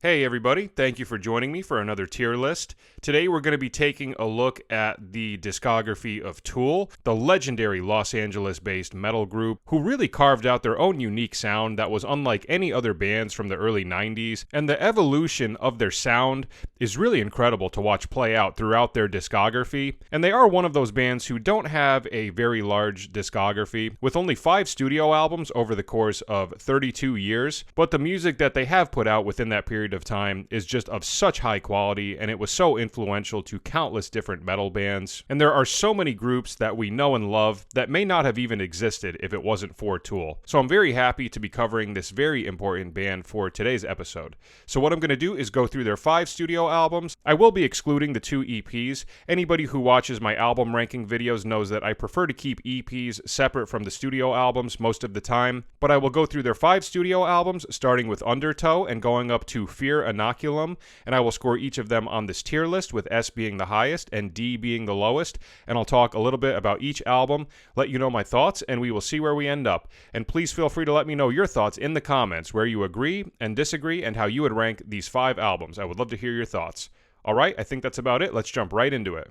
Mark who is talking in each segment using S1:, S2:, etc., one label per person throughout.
S1: Hey everybody, thank you for joining me for another tier list. Today we're going to be taking a look at the discography of Tool, the legendary Los Angeles-based metal group who really carved out their own unique sound that was unlike any other bands from the early 90s, and the evolution of their sound is really incredible to watch play out throughout their discography, and they are one of those bands who don't have a very large discography, with only 5 studio albums over the course of 32 years, but the music that they have put out within that period of time is just of such high quality, and it was so influential to countless different metal bands. And there are so many groups that we know and love that may not have even existed if it wasn't for Tool. So I'm very happy to be covering this very important band for today's episode. So what I'm going to do is go through their 5 studio albums. I will be excluding the 2 EPs. Anybody who watches my album ranking videos knows that I prefer to keep EPs separate from the studio albums most of the time, but I will go through their 5 studio albums, starting with Undertow and going up to Inoculum, and I will score each of them on this tier list, with S being the highest and D being the lowest, and I'll talk a little bit about each album, let you know my thoughts, and we will see where we end up. And please feel free to let me know your thoughts in the comments, where you agree and disagree, and how you would rank these 5 albums. I would love to hear your thoughts. Alright, I think that's about it. Let's jump right into it.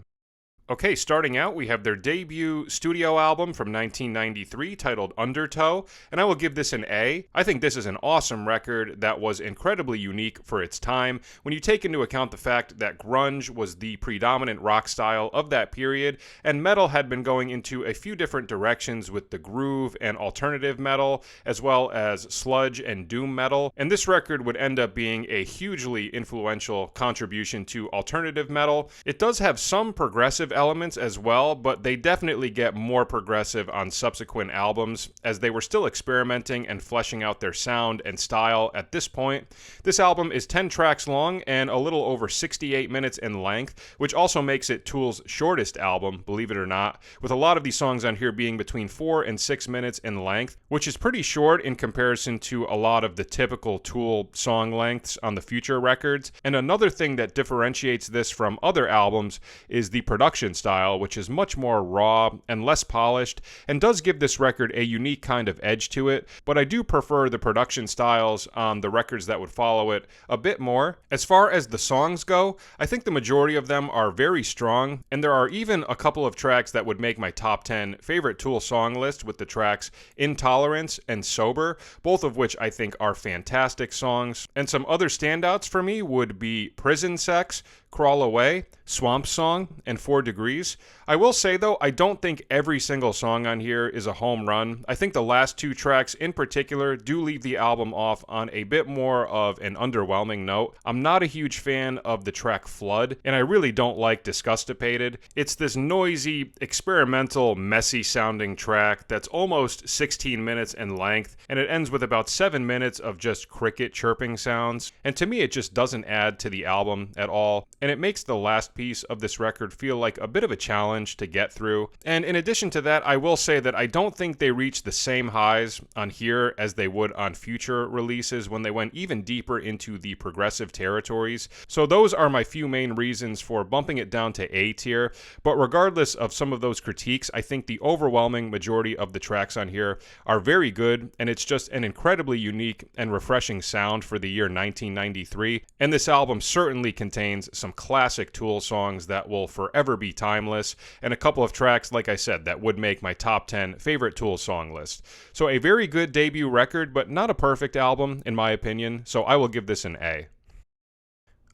S1: Okay, starting out, we have their debut studio album from 1993 titled Undertow, and I will give this an A. I think this is an awesome record that was incredibly unique for its time when you take into account the fact that grunge was the predominant rock style of that period, and metal had been going into a few different directions with the groove and alternative metal, as well as sludge and doom metal, and this record would end up being a hugely influential contribution to alternative metal. It does have some progressive elements as well, but they definitely get more progressive on subsequent albums, as they were still experimenting and fleshing out their sound and style at this point. This album is 10 tracks long and a little over 68 minutes in length, which also makes it Tool's shortest album, believe it or not, with a lot of these songs on here being between 4 and 6 minutes in length, which is pretty short in comparison to a lot of the typical Tool song lengths on the future records. And another thing that differentiates this from other albums is the production style, which is much more raw and less polished, and does give this record a unique kind of edge to it, but I do prefer the production styles on the records that would follow it a bit more. As far as the songs go, I think the majority of them are very strong, and there are even a couple of tracks that would make my top 10 favorite Tool song list, with the tracks Intolerance and Sober, both of which I think are fantastic songs. And some other standouts for me would be Prison Sex, Crawl Away, Swamp Song, and 4 Degrees. I will say though, I don't think every single song on here is a home run. I think the last 2 tracks in particular do leave the album off on a bit more of an underwhelming note. I'm not a huge fan of the track Flood, and I really don't like Disgustipated. It's this noisy, experimental, messy sounding track that's almost 16 minutes in length, and it ends with about 7 minutes of just cricket chirping sounds, and to me it just doesn't add to the album at all, and it makes the last piece of this record feel like a bit of a challenge to get through. And in addition to that, I will say that I don't think they reach the same highs on here as they would on future releases when they went even deeper into the progressive territories. So those are my few main reasons for bumping it down to A tier, but regardless of some of those critiques, I think the overwhelming majority of the tracks on here are very good, and it's just an incredibly unique and refreshing sound for the year 1993, and this album certainly contains some classic Tool songs that will forever be timeless, and a couple of tracks, like I said, that would make my top 10 favorite Tool song list. So a very good debut record, but not a perfect album in my opinion, so I will give this an A.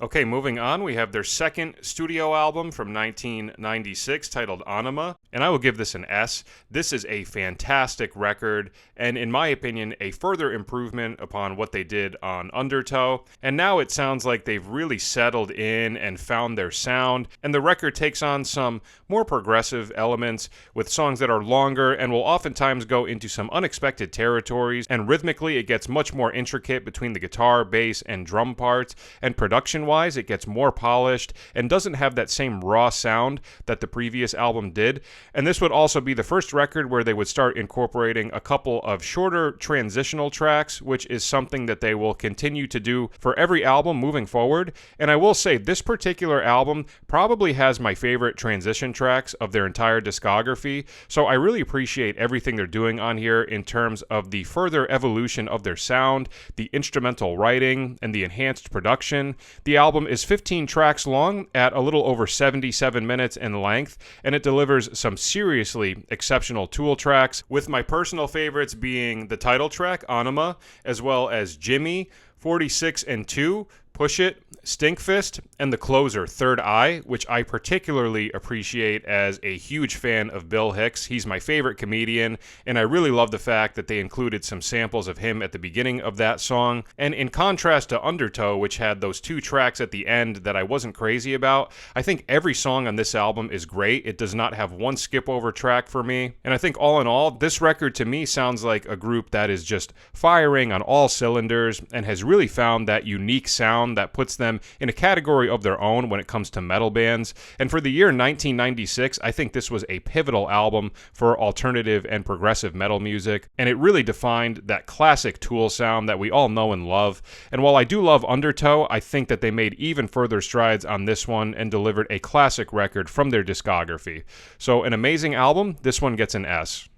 S1: Okay, moving on, we have their second studio album from 1996 titled Ænima, and I will give this an S. This is a fantastic record, and in my opinion, a further improvement upon what they did on Undertow, and now it sounds like they've really settled in and found their sound, and the record takes on some more progressive elements with songs that are longer and will oftentimes go into some unexpected territories, and rhythmically it gets much more intricate between the guitar, bass, and drum parts, and production production-wise, it gets more polished and doesn't have that same raw sound that the previous album did. And this would also be the first record where they would start incorporating a couple of shorter transitional tracks, which is something that they will continue to do for every album moving forward. And I will say this particular album probably has my favorite transition tracks of their entire discography. So I really appreciate everything they're doing on here in terms of the further evolution of their sound, the instrumental writing, and the enhanced production. The album is 15 tracks long at a little over 77 minutes in length, and it delivers some seriously exceptional Tool tracks, with my personal favorites being the title track, Ænima, as well as Jimmy, 46 and 2, Push It, Stinkfist, and the closer, Third Eye, which I particularly appreciate as a huge fan of Bill Hicks. He's my favorite comedian, and I really love the fact that they included some samples of him at the beginning of that song. And in contrast to Undertow, which had those 2 tracks at the end that I wasn't crazy about, I think every song on this album is great. It does not have one skip-over track for me. And I think all in all, this record to me sounds like a group that is just firing on all cylinders and has really found that unique sound that puts them in a category of their own when it comes to metal bands. And for the year 1996, I think this was a pivotal album for alternative and progressive metal music, and it really defined that classic Tool sound that we all know and love. And while I do love Undertow, I think that they made even further strides on this one and delivered a classic record from their discography. So an amazing album. This one gets an S.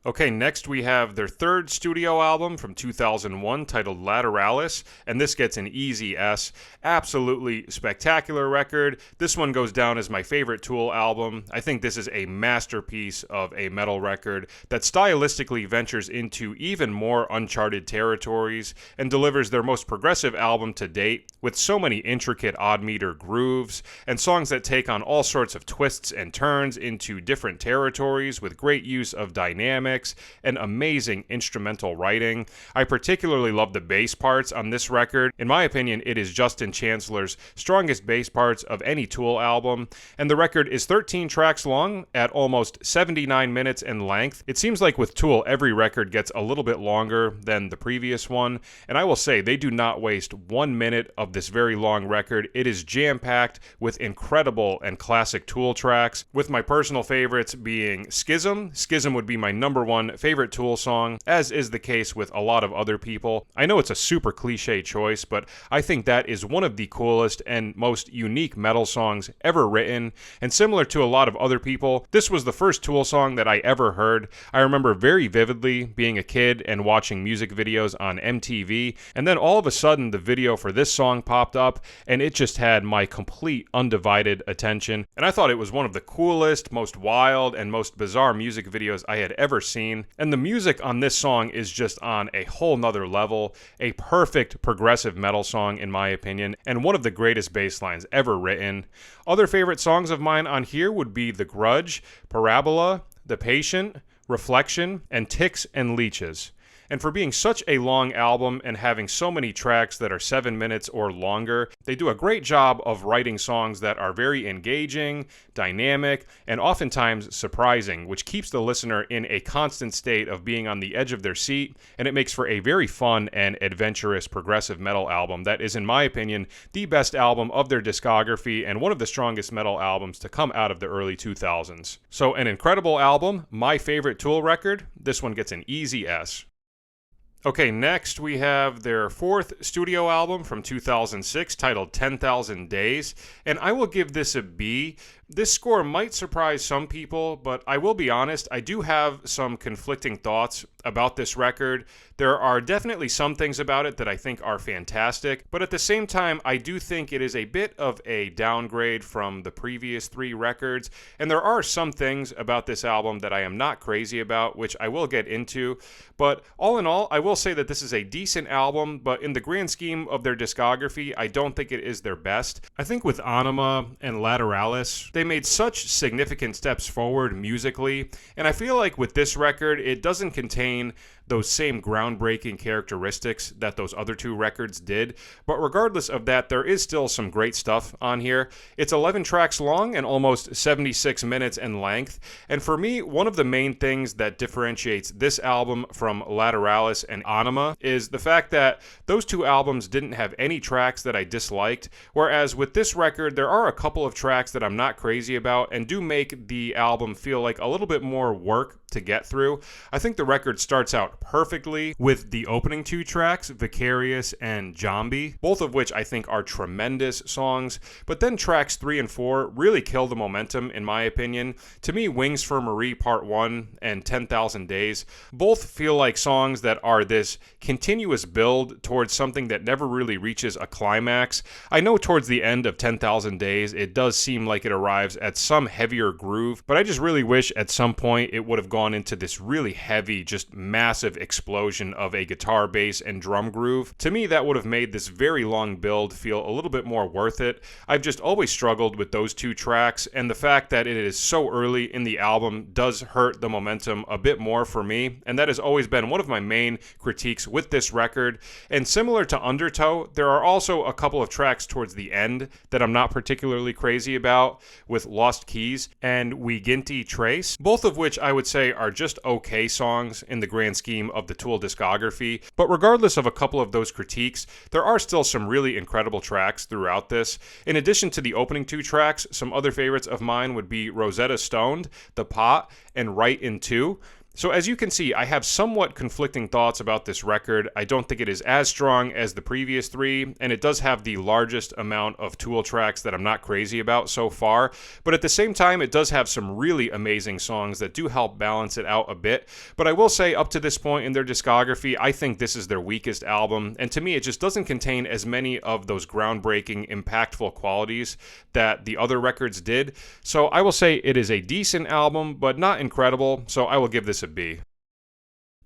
S1: Okay, next we have their third studio album from 2001 titled Lateralus, and this gets an easy S. Absolutely spectacular record. This one goes down as my favorite Tool album. I think this is a masterpiece of a metal record that stylistically ventures into even more uncharted territories and delivers their most progressive album to date, with so many intricate odd meter grooves and songs that take on all sorts of twists and turns into different territories with great use of dynamics and amazing instrumental writing. I particularly love the bass parts on this record. In my opinion, it is Justin Chancellor's strongest bass parts of any Tool album, and the record is 13 tracks long at almost 79 minutes in length. It seems like with Tool, every record gets a little bit longer than the previous one, and I will say they do not waste 1 minute of this very long record. It is jam-packed with incredible and classic Tool tracks, with my personal favorites being Schism. Schism would be my number one favorite Tool song, as is the case with a lot of other people. I know it's a super cliche choice, but I think that is one of the coolest and most unique metal songs ever written, and similar to a lot of other people, this was the first Tool song that I ever heard. I remember very vividly being a kid and watching music videos on MTV, and then all of a sudden the video for this song popped up, and it just had my complete undivided attention, and I thought it was one of the coolest, most wild, and most bizarre music videos I had ever seen. And the music on this song is just on a whole nother level, a perfect progressive metal song in my opinion, and one of the greatest bass lines ever written. Other favorite songs of mine on here would be The Grudge, Parabola, The Patient, Reflection, and Ticks and Leeches. And for being such a long album and having so many tracks that are 7 minutes or longer, they do a great job of writing songs that are very engaging, dynamic, and oftentimes surprising, which keeps the listener in a constant state of being on the edge of their seat, and it makes for a very fun and adventurous progressive metal album that is, in my opinion, the best album of their discography and one of the strongest metal albums to come out of the early 2000s. So an incredible album, my favorite Tool record. This one gets an easy S. Okay, next we have their fourth studio album from 2006 titled 10,000 Days, and I will give this a B. This score might surprise some people, but I will be honest, I do have some conflicting thoughts about this record. There are definitely some things about it that I think are fantastic, but at the same time, I do think it is a bit of a downgrade from the previous 3 records, and there are some things about this album that I am not crazy about, which I will get into, but all in all, I will say that this is a decent album, but in the grand scheme of their discography, I don't think it is their best. I think with Ænima and Lateralus, they made such significant steps forward musically, and I feel like with this record, it doesn't contain those same groundbreaking characteristics that those other two records did. But regardless of that, there is still some great stuff on here. It's 11 tracks long and almost 76 minutes in length. And for me, one of the main things that differentiates this album from Lateralus and Ænima is the fact that those two albums didn't have any tracks that I disliked, whereas with this record, there are a couple of tracks that I'm not crazy about and do make the album feel like a little bit more work to get through. I think the record starts out perfectly with the opening two tracks, Vicarious and Jambi, both of which I think are tremendous songs, but then tracks 3 and 4 really kill the momentum in my opinion. To me, Wings for Marie Part 1 and 10,000 Days both feel like songs that are this continuous build towards something that never really reaches a climax. I know towards the end of 10,000 Days it does seem like it arrives at some heavier groove, but I just really wish at some point it would have gone into this really heavy, just massive explosion of a guitar, bass, and drum groove. To me, that would have made this very long build feel a little bit more worth it. I've just always struggled with those two tracks, and the fact that it is so early in the album does hurt the momentum a bit more for me, and that has always been one of my main critiques with this record. And similar to Undertow, there are also a couple of tracks towards the end that I'm not particularly crazy about, with Lost Keys and We Ginty Trace, both of which I would say are just okay songs in the grand scheme of the Tool discography. But regardless of a couple of those critiques, there are still some really incredible tracks throughout this. In addition to the opening two tracks, some other favorites of mine would be Rosetta Stoned, The Pot, and Right in Two. So as you can see, I have somewhat conflicting thoughts about this record. I don't think it is as strong as the previous three, and it does have the largest amount of Tool tracks that I'm not crazy about so far. But at the same time, it does have some really amazing songs that do help balance it out a bit. But I will say, up to this point in their discography, I think this is their weakest album, and to me, it just doesn't contain as many of those groundbreaking, impactful qualities that the other records did. So I will say it is a decent album, but not incredible, so I will give this a B.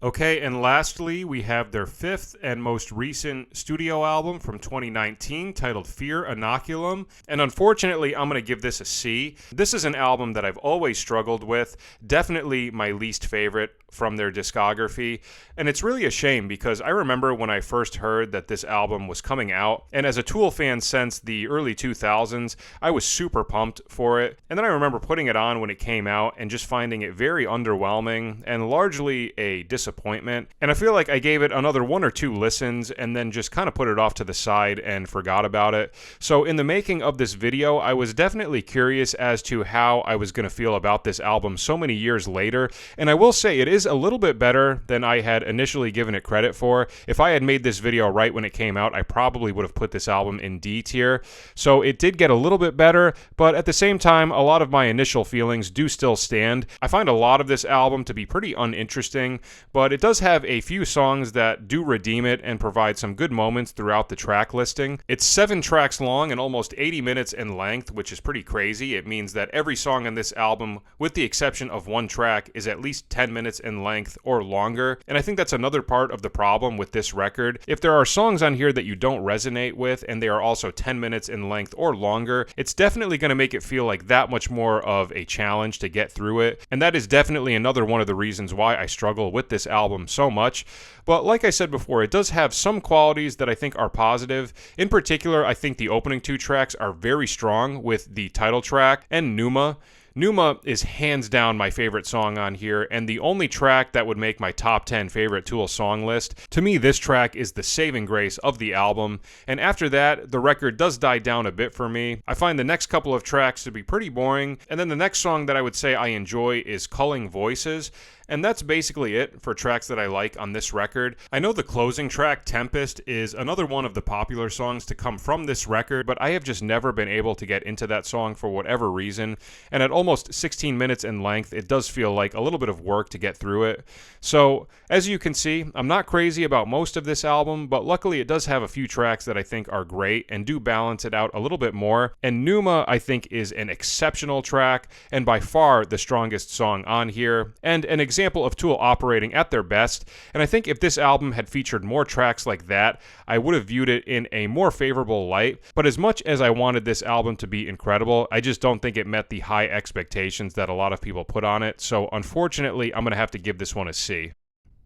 S1: Okay, and lastly, we have their fifth and most recent studio album from 2019 titled Fear Inoculum, and unfortunately, I'm going to give this a C. This is an album that I've always struggled with, definitely my least favorite from their discography, and it's really a shame because I remember when I first heard that this album was coming out, and as a Tool fan since the early 2000s, I was super pumped for it, and then I remember putting it on when it came out and just finding it very underwhelming and largely a disappointment, and I feel like I gave it another 1 or 2 listens and then just kind of put it off to the side and forgot about it. So in the making of this video, I was definitely curious as to how I was going to feel about this album so many years later, and I will say it is a little bit better than I had initially given it credit for. If I had made this video right when it came out, I probably would have put this album in D tier. So it did get a little bit better, but at the same time, a lot of my initial feelings do still stand. I find a lot of this album to be pretty uninteresting, but it does have a few songs that do redeem it and provide some good moments throughout the track listing. It's 7 tracks long and almost 80 minutes in length, which is pretty crazy. It means that every song on this album, with the exception of one track, is at least 10 minutes in length or longer, and I think that's another part of the problem with this record. If there are songs on here that you don't resonate with and they are also 10 minutes in length or longer, it's definitely going to make it feel like that much more of a challenge to get through it, and that is definitely another one of the reasons why I struggle with this album so much. But like I said before, it does have some qualities that I think are positive. In particular, I think the opening 2 tracks are very strong, with the title track and Ænima. Ænima is hands down my favorite song on here, and the only track that would make my top 10 favorite Tool song list. To me, this track is the saving grace of the album, and after that, the record does die down a bit for me. I find the next couple of tracks to be pretty boring, and then the next song that I would say I enjoy is Culling Voices, and that's basically it for tracks that I like on this record. I know the closing track, Tempest, is another one of the popular songs to come from this record, but I have just never been able to get into that song for whatever reason, and at almost 16 minutes in length, it does feel like a little bit of work to get through it. So, as you can see, I'm not crazy about most of this album, but luckily it does have a few tracks that I think are great and do balance it out a little bit more, and Ænima, I think, is an exceptional track, and by far the strongest song on here, and an example example of Tool operating at their best, and I think if this album had featured more tracks like that, I would have viewed it in a more favorable light. But as much as I wanted this album to be incredible, I just don't think it met the high expectations that a lot of people put on it, so unfortunately, I'm going to have to give this one a C.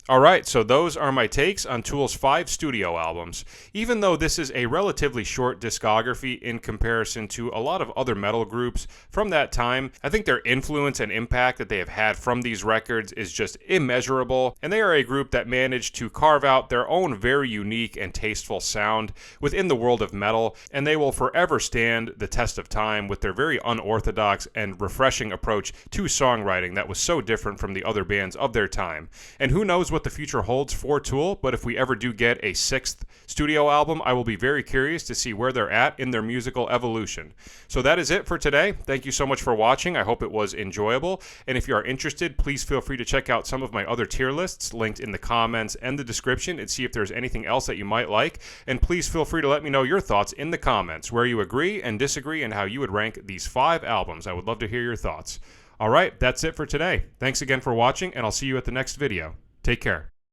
S1: Alright, so those are my takes on Tool's 5 studio albums. Even though this is a relatively short discography in comparison to a lot of other metal groups from that time, I think their influence and impact that they have had from these records is just immeasurable, and they are a group that managed to carve out their own very unique and tasteful sound within the world of metal, and they will forever stand the test of time with their very unorthodox and refreshing approach to songwriting that was so different from the other bands of their time. And who knows what the future holds for Tool, but if we ever do get a 6th studio album, I will be very curious to see where they're at in their musical evolution. So that is it for today. Thank you so much for watching. I hope it was enjoyable, and if you are interested, please feel free to check out some of my other tier lists linked in the comments and the description and see if there's anything else that you might like, and please feel free to let me know your thoughts in the comments, where you agree and disagree and how you would rank these 5 albums. I would love to hear your thoughts. Alright, that's it for today. Thanks again for watching, and I'll see you at the next video. Take care.